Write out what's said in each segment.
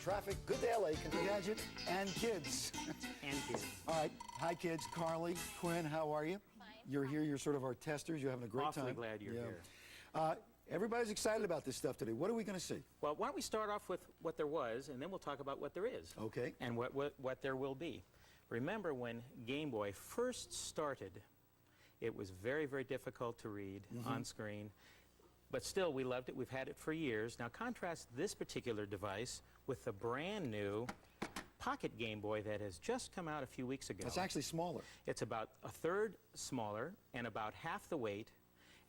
Traffic, good day, LA, Gadget, and kids. And kids. All right, hi kids. Carly, Quinn, how are you? Fine. You're here, you're sort of our testers, you're having a great Awfully time. glad you're here. Everybody's excited about this stuff today. What are we going to see? Well, why don't we start off with what there was, and then we'll talk about what there is. Okay. And what there will be. Remember when Game Boy first started, it was very, very difficult to read on screen. But still, we loved it. We've had it for years. Now, contrast this particular device with the brand new Pocket Game Boy that has just come out a few weeks ago. It's actually smaller. It's about a third smaller and about half the weight.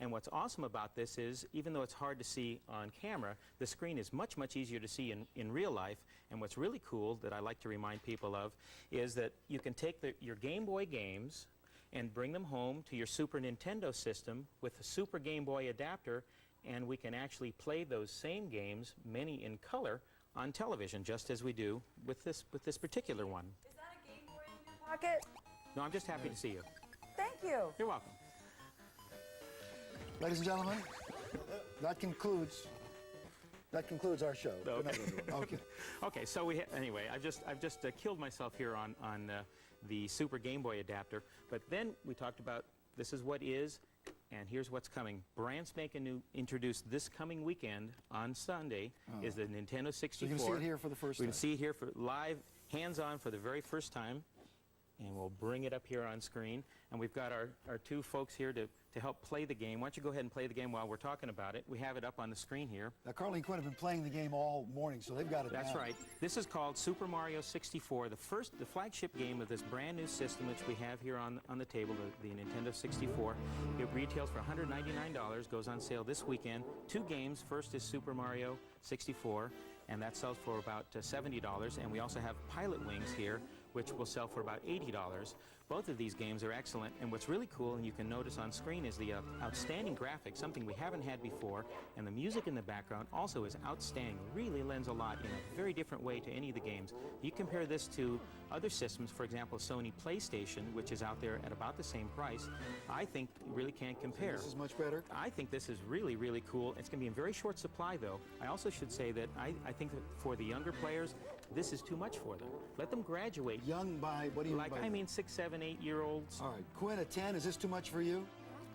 And what's awesome about this is, even though it's hard to see on camera, the screen is much, much easier to see in real life. And what's really cool that I like to remind people of is that you can take your Game Boy games and bring them home to your Super Nintendo system with the Super Game Boy adapter, and we can actually play those same games, many in color, on television, just as we do with this particular one. Is that a Game Boy in your pocket? No, I'm just happy to see you. Thank you. You're welcome. Ladies and gentlemen, that concludes our show. Good Okay. night, everyone. Okay. Okay, so anyway, I've just killed myself here on the Super Game Boy adapter. But then we talked about this is what is, and here's what's coming. Brand spanking new, introduced this coming weekend on Sunday is the Nintendo 64. So you can see it here for the first time. We can see it here for live, hands-on for the very first time. And we'll bring it up here on screen. And we've got our two folks here to help play the game. Why don't you go ahead and play the game while we're talking about it. We have it up on the screen here. Now, Carly and Quinn have been playing the game all morning, so they've got it That's down. right. This is called Super Mario 64, the flagship game of this brand new system which we have here on the table, the Nintendo 64. It retails for $199, goes on sale this weekend. Two games. First is Super Mario 64, and that sells for about $70. And we also have Pilot Wings here, which will sell for about $80. Both of these games are excellent, and what's really cool, and you can notice on screen, is the outstanding graphics, something we haven't had before, and the music in the background also is outstanding. Really lends a lot in a very different way to any of the games. You compare this to other systems, for example, Sony PlayStation, which is out there at about the same price. I think you really can't compare. This is much better? I think this is really, really cool. It's going to be in very short supply, though. I also should say that I think that for the younger players, this is too much for them. Let them graduate. Young by, what do you mean by? I mean 6, 7, 8-year-olds. All right, Quinn, at 10, is this too much for you?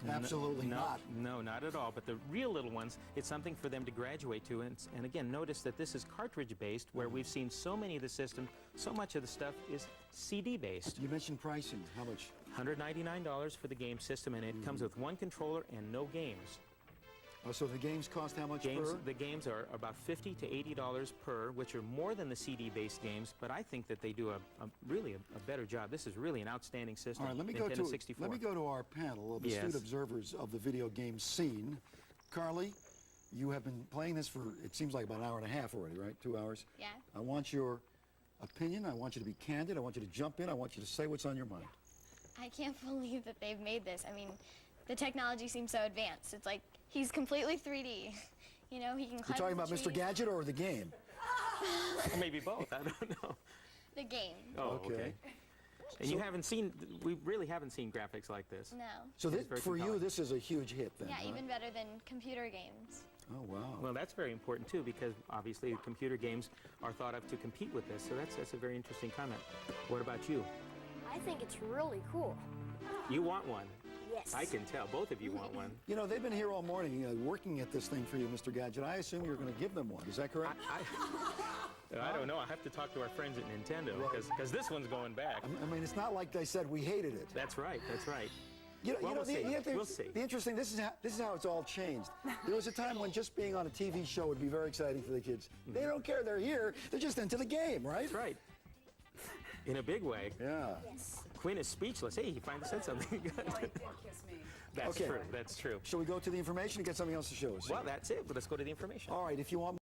Absolutely not. No, not at all. But the real little ones, it's something for them to graduate to. And again, notice that this is cartridge-based, where we've seen so many of the systems, so much of the stuff is CD-based. You mentioned pricing. How much? $199 for the game system, and it comes with one controller and no games. Oh, so the games cost how much per? The games are about $50 to $80 per, which are more than the CD-based games, but I think that they do really a better job. This is really an outstanding system. All right, let me go to our panel of astute observers of the video game scene. Carly, you have been playing this for, it seems like about an hour and a half already, right? 2 hours? Yeah. I want your opinion. I want you to be candid. I want you to jump in. I want you to say what's on your mind. I can't believe that they've made this. I mean, the technology seems so advanced. It's like he's completely 3D. You know, he can climb. You're talking about Mr. Gadget or the game? Or maybe both. I don't know. The game. Oh, okay. And you haven't seen, we really haven't seen graphics like this. No. So for you, this is a huge hit then, Yeah, huh? even better than computer games. Oh, wow. Well, that's very important, too, because obviously computer games are thought of to compete with this. So that's a very interesting comment. What about you? I think it's really cool. You want one? Yes. I can tell. Both of you want one. You know, they've been here all morning working at this thing for you, Mr. Gadget. I assume you're going to give them one. Is that correct? I don't know. I have to talk to our friends at Nintendo because this one's going back. I mean, it's not like they said we hated it. That's right. That's right. We'll see. The interesting, this is how it's all changed. There was a time when just being on a TV show would be very exciting for the kids. They don't care they're here. They're just into the game, right? That's right. In a big way. Yeah. Yes. Quinn is speechless. Hey, he finally said something good. Oh, he did kiss me. That's Okay. true. That's true. Shall we go to the information and get something else to show us? Well, that's it. Let's go to the information. All right, if you want